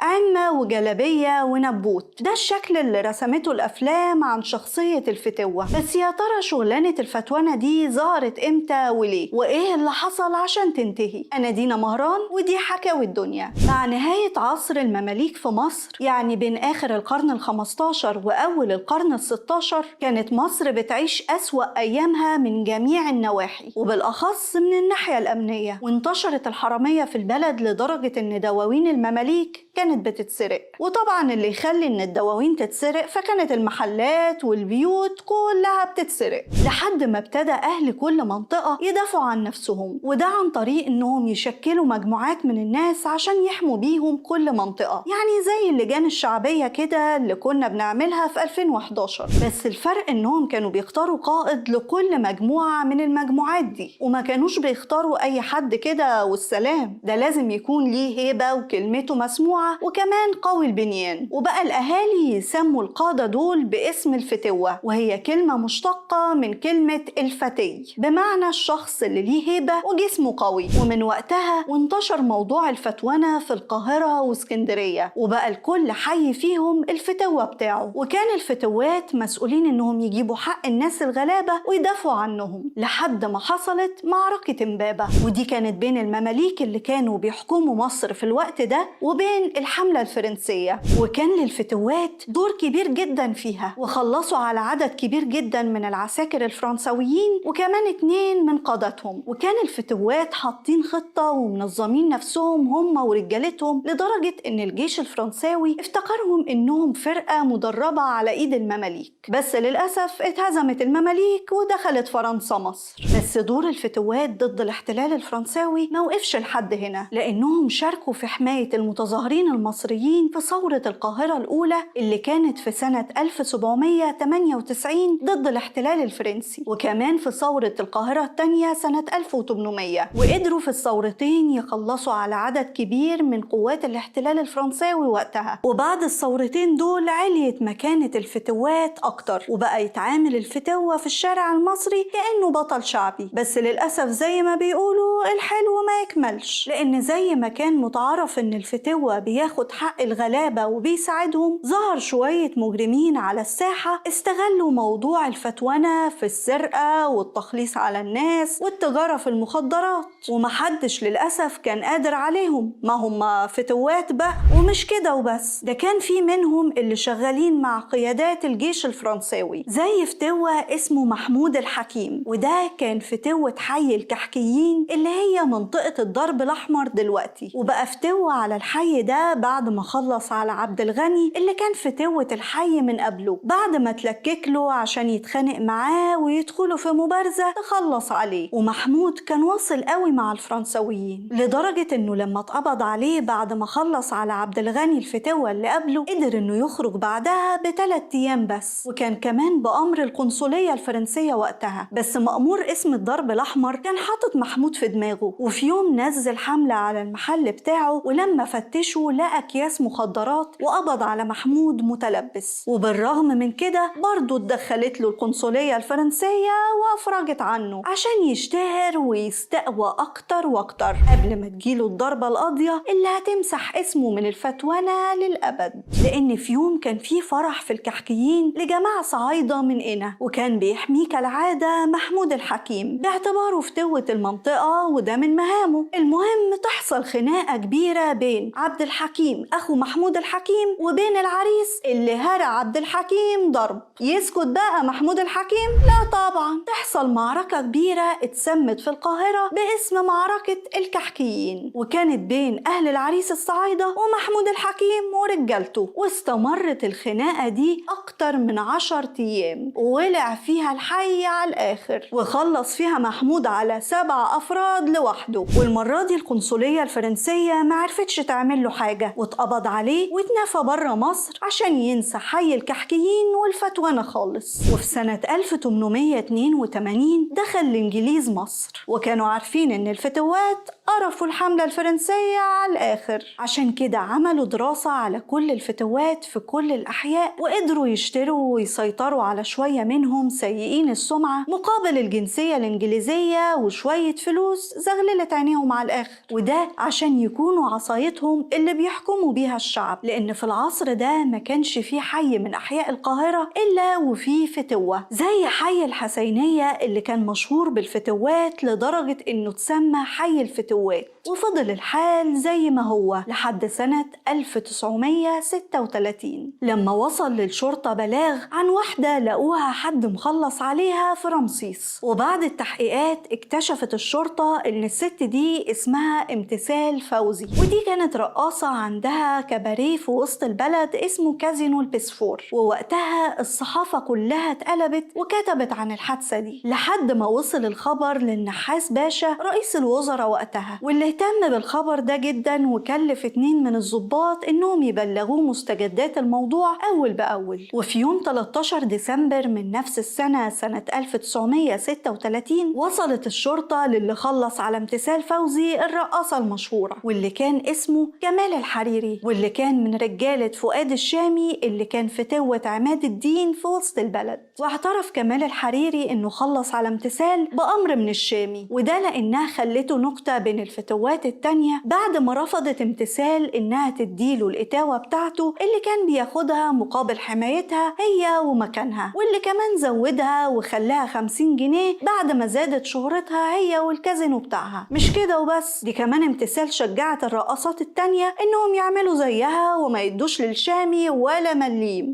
عمة وجلابية ونبوت، ده الشكل اللي رسمته الأفلام عن شخصية الفتوة. بس يا ترى شغلانة الفتوانة دي ظهرت إمتى وليه؟ وإيه اللي حصل عشان تنتهي؟ أنا دينا مهران ودي حكاوي الدنيا. مع نهاية عصر المماليك في مصر، يعني بين آخر القرن ال15 وأول القرن ال16، كانت مصر بتعيش أسوأ أيامها من جميع النواحي، وبالأخص من الناحية الأمنية. وانتشرت الحرامية في البلد لدرجة إن دواوين المماليك كانت بتتسرق. وطبعا اللي يخلي ان الدواوين تتسرق فكانت المحلات والبيوت كلها بتتسرق، لحد ما ابتدى اهل كل منطقة يدافعوا عن نفسهم، وده عن طريق انهم يشكلوا مجموعات من الناس عشان يحموا بيهم كل منطقة، يعني زي اللجان الشعبية كده اللي كنا بنعملها في 2011. بس الفرق انهم كانوا بيختاروا قائد لكل مجموعة من المجموعات دي، وما كانوش بيختاروا اي حد كده والسلام، ده لازم يكون ليه هيبة وكلمته مسموعة وكمان قوي البنيان. وبقى الأهالي يسموا القادة دول باسم الفتوة، وهي كلمة مشتقة من كلمة الفتي، بمعنى الشخص اللي ليه هيبة وجسمه قوي. ومن وقتها وانتشر موضوع الفتونة في القاهرة واسكندرية، وبقى الكل حي فيهم الفتوة بتاعه. وكان الفتوات مسؤولين انهم يجيبوا حق الناس الغلابة ويدافعوا عنهم، لحد ما حصلت معركة إمبابة، ودي كانت بين المماليك اللي كانوا بيحكموا مصر في الوقت ده وبين الحملة الفرنسية. وكان للفتوات دور كبير جدا فيها، وخلصوا على عدد كبير جدا من العساكر الفرنسويين وكمان 2 من قادتهم. وكان الفتوات حاطين خطة ومنظمين نفسهم هم ورجالتهم، لدرجة ان الجيش الفرنساوي افتكرهم انهم فرقة مدربة على ايد المماليك. بس للأسف اتهزمت المماليك ودخلت فرنسا مصر. بس دور الفتوات ضد الاحتلال الفرنساوي ما وقفش لحد هنا، لانهم شاركوا في حماية المتظاهرين المصريين في ثورة القاهرة الأولى اللي كانت في سنة 1798 ضد الاحتلال الفرنسي، وكمان في ثورة القاهرة الثانية سنة 1800. وقدروا في الثورتين يخلصوا على عدد كبير من قوات الاحتلال الفرنساوي وقتها. وبعد الثورتين دول عليت مكانة الفتوات أكتر، وبقى يتعامل الفتوة في الشارع المصري كأنه بطل شعبي. بس للأسف زي ما بيقولوا الحلو ما يكملش، لأن زي ما كان متعارف إن الفتوة بياخد حق الغلابة وبيساعدهم، ظهر شوية مجرمين على الساحة استغلوا موضوع الفتونة في السرقة والتخليص على الناس والتجارة في المخدرات، ومحدش للأسف كان قادر عليهم، ما هم فتوات بقى. ومش كده وبس، ده كان في منهم اللي شغالين مع قيادات الجيش الفرنساوي، زي فتوة اسمه محمود الحكيم، وده كان فتوة حي الكحكيين اللي هي منطقة الضرب الأحمر دلوقتي. وبقى فتوة على الحي ده بعد ما خلص على عبد الغني اللي كان فتوة الحي من قبله، بعد ما تلكك له عشان يتخانق معاه ويدخلوا في مبارزة تخلص عليه. ومحمود كان واصل قوي مع الفرنسويين، لدرجة انه لما اتقبض عليه بعد ما خلص على عبد الغني الفتوة اللي قبله، قدر انه يخرج بعدها ب3 أيام بس، وكان كمان بأمر القنصلية الفرنسية وقتها. بس مأمور اسم الضرب الأحمر كان حاطط محمود في دماغه، وفي يوم نزل حملة على المحل بتاعه، ولما فتشوا لقى أكياس مخدرات وقبض على محمود متلبس. وبالرغم من كده برضه اتدخلت له القنصلية الفرنسية وأفرجت عنه عشان يشتهر ويستقوى أكتر وأكتر، قبل ما تجيله الضربة القاضية اللي هتمسح اسمه من الفتونة للأبد. لأن في يوم كان في فرح في الكحكيين لجماعة صعايدة من قنا، وكان بيحميه كالعادة محمود الحكيم باعتباره فتوة المنطقة وده من مهامه. المهم تحصل خناقة كبيرة بين عبد الحكيم أخو محمود الحكيم وبين العريس اللي هرى عبد الحكيم ضرب. يسكت بقى محمود الحكيم؟ لا طبعا، تحصل معركة كبيرة اتسمت في القاهرة باسم معركة الكحكيين، وكانت بين أهل العريس الصعايدة ومحمود الحكيم ورجالته. واستمرت الخناقة دي أكتر من 10 أيام، وولع فيها الحي على الآخر، وخلص فيها محمود على 7 أفراد لوحده. والمرة دي القنصلية الفرنسية ما عرفتش تعمل له حاجة، واتقبض عليه واتنفى بره مصر عشان ينسى حي الكحكيين والفتوانة خالص. وفي سنة 1882 دخل الإنجليز مصر، وكانوا عارفين إن الفتوات قرفوا الحملة الفرنسية على الآخر، عشان كده عملوا دراسة على كل الفتوات في كل الأحياء، وقدروا يشتروا ويسيطروا على شوية منهم سيئين السمعة مقابل الجنسية الإنجليزية وشوية فلوس زغللت عينيهم على الآخر، وده عشان يكونوا عصايتهم اللي يحكموا بيها الشعب، لأن في العصر ده ما كانش فيه حي من أحياء القاهرة إلا وفيه فتوة، زي حي الحسينية اللي كان مشهور بالفتوات لدرجة إنه تسمى حي الفتوات. وفضل الحال زي ما هو لحد سنة 1936 لما وصل للشرطة بلاغ عن واحدة لقوها حد مخلص عليها في رمسيس. وبعد التحقيقات اكتشفت الشرطة إن الست دي اسمها امتثال فوزي، ودي كانت رقاصة عندها كباريه في وسط البلد اسمه كازينو البسفور. ووقتها الصحافة كلها اتقلبت وكتبت عن الحادثة دي لحد ما وصل الخبر للنحاس باشا رئيس الوزراء وقتها، واللي اهتم بالخبر ده جدا وكلف 2 من الضباط انهم يبلغوه مستجدات الموضوع اول باول. وفي يوم 13 ديسمبر من نفس السنة، سنة 1936، وصلت الشرطة للي خلص على امتثال فوزي الرقاصة المشهورة، واللي كان اسمه كمال الحريري، واللي كان من رجالة فؤاد الشامي اللي كان فتوة عماد الدين في وسط البلد. واعترف كمال الحريري انه خلص على امتثال بأمر من الشامي، وده لانها خلته نكتة بين الفتوات التانية بعد ما رفضت امتثال انها تديله الاتاوة بتاعته اللي كان بياخدها مقابل حمايتها هي ومكانها، واللي كمان زودها وخلاها 50 جنيه بعد ما زادت شهرتها هي والكازينو بتاعها. مش كده وبس، دي كمان امتثال شجعت الرقاصات التانية انهم يعملوا زيها وما يدوش للشامي ولا مليم.